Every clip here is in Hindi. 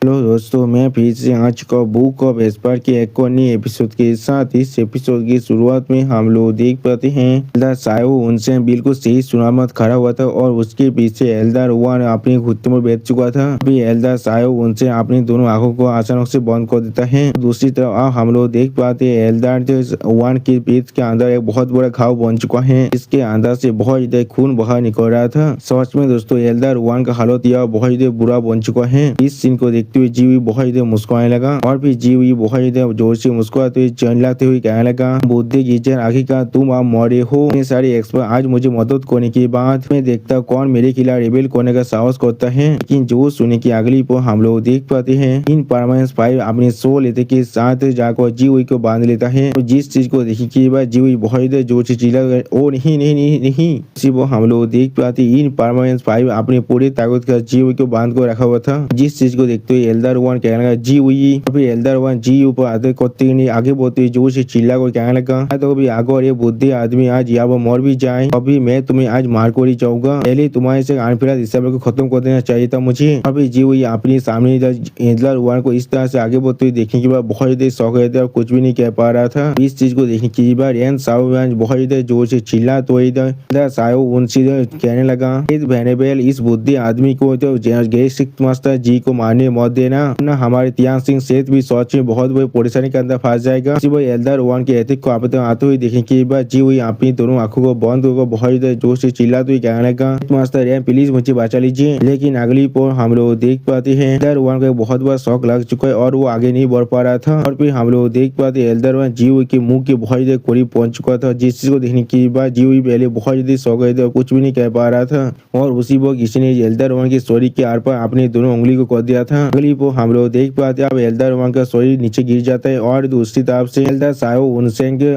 हेलो दोस्तों, मैं फिर से आ चुका हूँ बुक ऑफ एस्पर के एक और नए एपिसोड के साथ। इस एपिसोड की शुरुआत में हम लोग देख पाते हैं एल्डर सायो उनसे बिल्कुल सही सुनामत खड़ा हुआ था और उसके पीछे एल्डर वन अपनी घुटनों में बैठ चुका था। अभी एल्डर सायो उनसे अपनी दोनों आंखों को अचानक से बंद कर देता है। दूसरी तरफ हम लोग देख पाते हैं एल्डर वन के पीठ के अंदर एक बहुत बड़ा घाव बन चुका है। इसके अंदर से बहुत ज्यादा खून बाहर निकल रहा था। सच में दोस्तों, एल्डर वन का हालत यह बहुत ज्यादा बुरा बन चुका है। इस सीन को देखते हुए जीवी बहुत ज्यादा मुस्कुराने लगा और फिर जीवी बहुत ज्यादा जोर से मुस्कुराते हुए चिल्लाते हुए कहने लगा, बुद्धि गिरजर आखिरकार तुम आप मरे हो। इतने सारे एक्सपर्ट आज मुझे मदद करने के बाद मैं देखता कौन मेरे खिलाफ रिबेल करने का साहस करता है। लेकिन जो सुने की अगली पर हम लोग देख पाते हैं इन परमानेंट फाइव अपने सो लेते के साथ जाकर जीवी को बांध लेता है। तो जिस चीज को देखने के बाद जीवी बहुत ज्यादा जोर से चिल्ला, ओ नहीं नहीं नहीं नहीं। इसी को हम लोग देख पाते इन परमानेंट फाइव अपने पूरी ताकत का जीवी को बांध कर रखा हुआ था। जिस चीज को देखते हुए एल्डर वन कहने लगा जी हुई। फिर एल्डर वन जी ऊपर आते करते नहीं आगे बढ़ते हुए जोर से चिल्ला कर कहने लगा, तो अभी आगे और ये बुद्धि आदमी आज यहाँ पर मर भी जाए अभी मैं तुम्हें आज मार कर ही जाऊंगा। पहले तुम्हारे से अनफिलहाल इस को खत्म कर देना चाहिए था मुझे। अभी जी हुई अपनी सामने एल्डर वन को इस तरह से आगे बढ़ते हुए देखने के बाद बहुत ज्यादा शौक रहे थे और कुछ भी नहीं कह पा रहा था। इस चीज को देखने के बाद एन साओ बहुत ज्यादा जोर से चिल्ला तो इधर साओ उनसे कहने लगा, इस वेनेबल इस बुद्धि आदमी को तो गेस्ट मास्टर जी को मारने मत देना, ना हमारे त्यान सिंह सेठ भी सोच में बहुत बड़ी परेशानी के अंदर फंस जाएगा। एल्डर वन के एथिक को आते हुए देखने के बाद जी हुई अपनी दोनों आंखों को बंद होकर बहुत ज्यादा जोर से चिल्लाते हुए कहने लगा, मास्टर प्लीज मुझे बचा लीजिए। लेकिन अगली पर हम लोग देख पाते हैं एल्डर वन का बहुत बड़ा शौक लग चुका है और वो आगे नहीं बढ़ पा रहा था। और फिर हम लोग देख पाते एल्डर वन जी हुई के मुंह के बहुत ज्यादा करीब पहुंच चुका था। जिस चीज को देखने के बाद जी हुई पहले बहुत ज्यादा शौक रहे थे और कुछ भी नहीं कह पा रहा था। और उसी वक्त किसी ने एल्डर वन की स्टोरी के आर पर अपनी दोनों उंगली को कर दिया था। अगली पर हम लोग देख पाते अब एल्डर वन का शरीर नीचे गिर जाता है और दूसरी तरफ से एल्डर सायो उनसेन के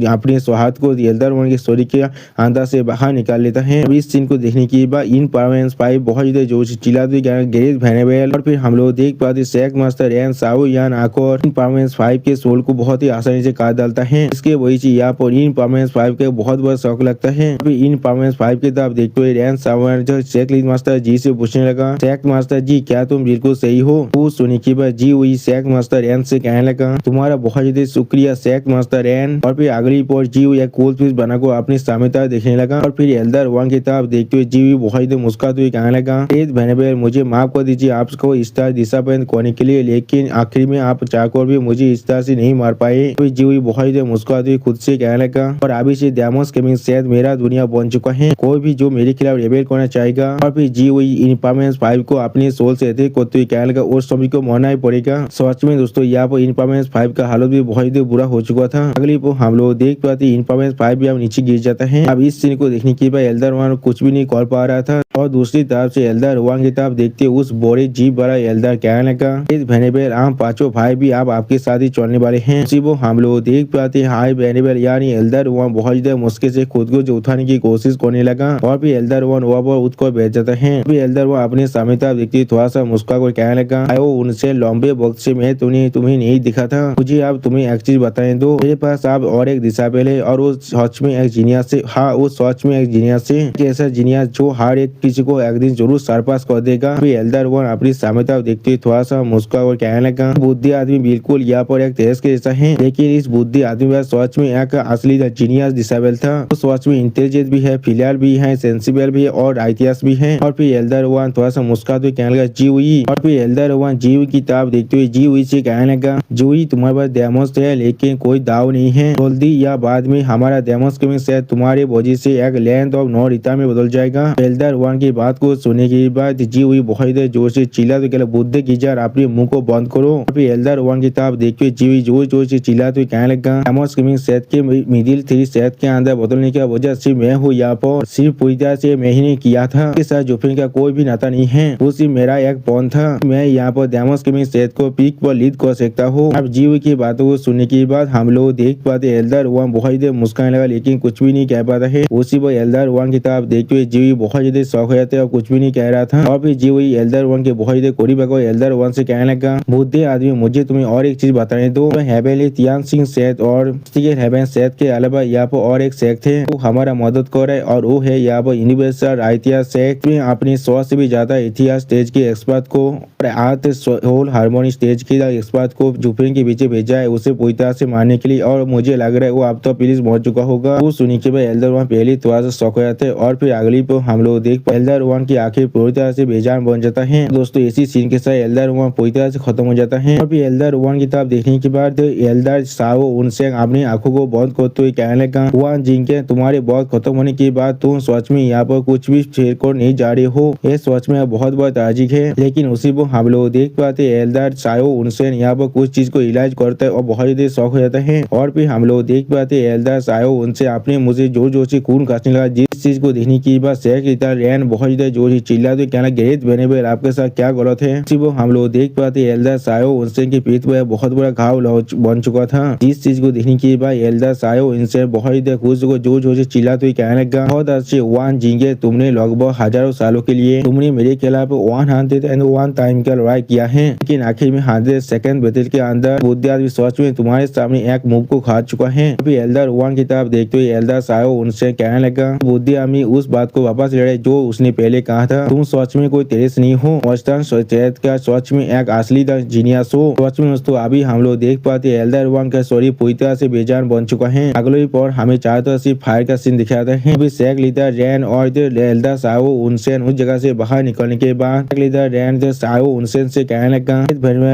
अपने हाथ को एल्डर वन की स्टोरी के अंदर से बाहर निकाल लेता है। इस सीन को देखने के बाद इन परमानेंट फाइव बहुत ज्यादा जोर से चिल्लाते ग्रेट वेनेबल। और फिर हम लोग देख पाते शेख मास्टर एन साओ यान आकर इन परमानेंट फाइव के सोल को बहुत ही आसानी से काट डालता है। इसके वजह से यहाँ पर इन परमानेंट फाइव का बहुत बड़ा शौक लगता है। फिर इन परमानेंट फाइव की तरफ देखते हुए एन साओ शेख मास्टर जी से पूछने लगा, शेख मास्टर जी क्या तुम बिल्कुल सही हो? वो सुनने के बाद जी हुई शेख मास्टर एन से कहने लगा, तुम्हारा बहुत ज्यादा शुक्रिया शेख मास्टर एन। और फिर अगली पर जी हुई एक कूल पीस बनाकर अपनी सामने देखने लगा। और फिर एल्डर वन की तरफ देखते हुए जी हुई बहुत ज्यादा मुस्कुराते हुए कहने लगा, वेनेबल मुझे माफ कर दीजिए आपको इस तरह दिशाबंद करने के लिए, लेकिन आखिर में आप चाहकर भी मुझे इस तरह से नहीं मार पाए। तो जी हुई बहुत ज्यादा मुस्कुराते हुए खुद से कहने लगा, और अभी से डेमोस गेमिंग शायद मेरा दुनिया बन चुका है। कोई भी जो मेरे खिलाफ रेबेल करना चाहेगा। और फिर जी हुई इन परमानेंट फाइव को अपने सोल से करते हुए कहने लगा, और सभी को मरना ही पड़ेगा। सच में दोस्तों, यहाँ पर इन परमानेंट फाइव का हालत भी बहुत ही बुरा हो चुका था। अगली पर हम लोग देख पाते इन परमानेंट फाइव भी अब नीचे गिर जाता है। अब इस सीन को देखने के बाद एल्डर वन कुछ भी नहीं कर पा रहा था। और दूसरी तरफ से एल्डर वन की तरफ देखते उस बड़े जीप वाला एल्डर कहने लगा, इस वेनेबल हम पांचों भाई भी अब आपके साथ ही चलने वाले हैं। उसी वो हम लोग देख पाते हैं हाई वेनेबल यानी एल्डर वन बहुत ज्यादा मुश्किल से खुद को जो उठाने की कोशिश करने लगा। और फिर एल्डर वन वहाँ पर उठ कर बैठ जाता है। फिर एल्डर वन अपने सामने तरफ देखते थोड़ा सा मुस्कुरा कर कहने लगा, उनसे लंबे वक्त से मैं तुम्हें नहीं दिखा था। मुझे अब तुम्हें एक चीज बताएं दो, मेरे पास अब और एक दिशाबेल है और वो सच में एक जीनियस से, हाँ वो सच में एक जीनियस है, ऐसा जीनियस जो हर एक किसी को एक दिन जरूर सरपास कर देगा। फिर एल्डर वन अपनी सामने तरफ देखते हुए थोड़ा सा मुस्कुरा और कहने लगा, बुद्धि आदमी बिल्कुल यहाँ पर एक तेज के जैसा है, लेकिन इस बुद्धि आदमी का सच में एक असली जीनियस दिशाबेल था। वो सच में इंटेलिजेंट भी है, फिलहाल भी है, सेंसिबल भी है और आइतिहास भी है। और फिर एल्डर वन थोड़ा सा मुस्कुराते हुए कहने लगा, जी हुई। और फिर एल्डर वन जी हुई की तरफ देखते हुए जी हुई से कहने लगा, जी हुई तुम्हारे पास डेमोस है लेकिन कोई दाव नहीं है। जल्दी या बाद में हमारा डेमोस गेमिंग शायद तुम्हारे वजह से एक लेंथ ऑफ नो रिटर्न में बदल जाएगा। एल्डर वन की बात को सुनने के बाद जी हुई बहुत जोर से चिल्ला तो कहला, बुद्धि गिजार अपने मुंह को बंद करो। फिर एल्डर वन की तरफ देखते हुए जी हुई जोर जोर से चिल्ला तो कहने लगा, डेमोस गेमिंग शायद के मिडिल थ्री शायद के अंदर बदलने की वजह सिर्फ मैं हूँ यहाँ पर, सिर्फ पूरी तरह से मैं ही ने किया था। इसके साथ जुफिन का कोई भी नाता नहीं है, वो सिर्फ मेरा एक पॉन था। मैं यहाँ पर डेमोस गेमिंग शायद को पीक पर लीड कर सकता हूँ। अब जी हुई की बातों को सुनने के बाद हम लोग देख पाते एल्डर वन बहुत ज्यादा मुस्कुराने लगा लेकिन कुछ भी नहीं कह पाता है। उसी पर एल्डर वन की तरफ देखते हुए जी हुई बहुत ज्यादा शौक हो जाते और कुछ भी नहीं कह रहा था। और फिर जी हुई एल्डर वन के बहुत ज्यादा करीब आकर एल्डर वन से कहने लगा, बुद्धि आदमी मुझे तुम्हें और एक चीज बताने दो, हेबेल त्यान सिंह सेठ और हेबेन सेठ के अलावा यहाँ पर और एक शेख थे, वो हमारा मदद कर रहे और वो है यहाँ पर यूनिवर्सल इतिहास शेख में अपनी 100 से भी ज्यादा इतिहास स्टेज के एक्सपर्ट को और आत होल हार्मोनी स्टेज की एक्सपर्ट को जुफिन के पीछे भेजा है उसे पूरी तरह से मारने के लिए, और मुझे लग रहा है वो अब तो पुलिस पहुंच चुका होगा। वो सुनी के बाद एल्डर वन पहले थोड़ा सा शौक हो जाता है और फिर अगली पर हम लोग देख एल्डर वन की आखिर पूरी तरह से बेजान बन जाता है। दोस्तों इसी सीन के साथ एल्डर वन पूरी तरह से खत्म हो जाता है और फिर एल्डर वन की तरफ देखने के बाद एल्डर साओ उनसे अपनी आंखों को बंद करते हुए कहने लगा, वन जिंके तुम्हारे बहुत खत्म होने के बाद तुम सच में यहाँ पर कुछ भी शेयर कर नहीं जा रहे हो, ये सच में बहुत बहुत ताजिक है। लेकिन उसी को हम लोग देख पाते एल्डर साओ उनसे यहाँ पर कुछ चीज को इलाज करता है और बहुत ही शौक हो जाता है। और फिर हम लोग देख पाते एल्डर साओ उनसे अपने मुंह से जोर जोर से खून खासने लगा। जिस चीज को देखने की बाद रैन बहुत ज्यादा जोर से चिल्ला तो कहना, ग्रेट वेनेबल आपके साथ क्या गलत है। इसी को हम लोग देख पाते एल्डर साओ उनसे की पीठ पर बहुत बड़ा घाव बन चुका था। जिस चीज को देखने के बाद एल्डर साओ इनसे बहुत ही खुश को जोर जोर से चिल्ला तो कहने लगा, बहुत अच्छे वन जिंगे, तुमने लगभग हजारों सालों के लिए तुमने मेरे खिलाफ 101 टाइम का लड़ाई किया है, लेकिन आखिर में 100 सेकंड बैटल के अंदर बुद्धियात्मक सच में तुम्हारे सामने एक मूव को खा चुका है। अभी एल्डर वन की तरफ देखते हुए एल्डर साओ उनसे कहने लगा, बुद्धियामी उस बात को वापस लड़े जो उसने पहले कहा था, तुम सच में कोई तेरेस नहीं हो, का सच में एक असली जीनियस हो। सच में दोस्तों अभी हम लोग देख पाते एल्डर वन का स्टोरी पूरी तरह से बेजान बन चुका है। अगले पर हमें चारों सिर्फ फायर का सीन दिखाता है। अभी सेक लीडर रैन और एल्डर साओ उनसे उस जगह से बाहर निकलने के बाद लीडर रैन साओ उनसे से कहने लगा,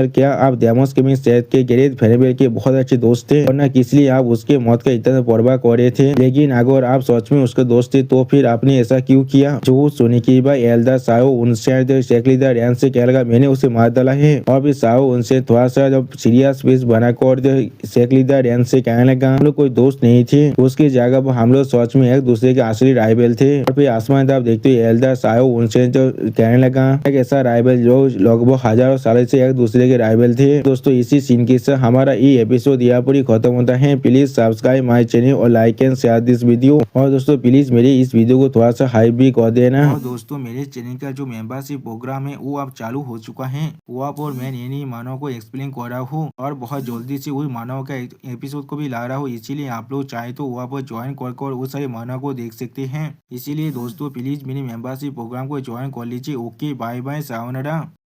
क्या आप डेमोस गेमिंग सेट के ग्रेट वेनेबल के बहुत अच्छे दोस्त थे, वरना किस लिए आप उसके मौत का इतना परवाह कर रहे थे। लेकिन अगर आप सच में उसके दोस्त थे तो फिर आपने ऐसा क्यों किया। जो सुनी की बात एल्डर साओ उनसे सेक लीडर रैन से कहने लगा, मैंने उसे मार डाला है। और फिर साओ उनसे थोड़ा सा जब सीरियस फेस बनाकर सेक लीडर रैन से कहने लगा, हम लोग कोई दोस्त नहीं थे, उसकी जगह पर हम लोग सच में एक दूसरे के असली राइवल थे। और फिर आसमान तरफ देखते हुए एल्डर साओ उनसे जो कहने लगा, एक ऐसा राइवल जो लगभग हजारों साल से एक दूसरे के राइवल थे। दोस्तों इसी सीन के साथ हमारा ये एपिसोड यहाँ पर खत्म होता है। प्लीज सब्सक्राइब माय चैनल और like and share this video. और दोस्तों प्लीज मेरे इस वीडियो को थोड़ा सा हाइप भी कर देना। और दोस्तों मेरे चैनल का जो मेंबरशिप प्रोग्राम है वो अब चालू हो चुका है। वहाँ पर मैं नई मानव को एक्सप्लेन कर रहा हूँ और बहुत जल्दी से वही मानव का एपिसोड को भी ला रहा हूँ। इसीलिए आप लोग चाहे तो वहाँ पर ज्वाइन कर वो सारे मानव को देख सकते हैं। इसीलिए दोस्तों प्लीज मेरी मेंबरशिप प्रोग्राम को ज्वाइन कर लीजिए। Okay bye bye, sayonara.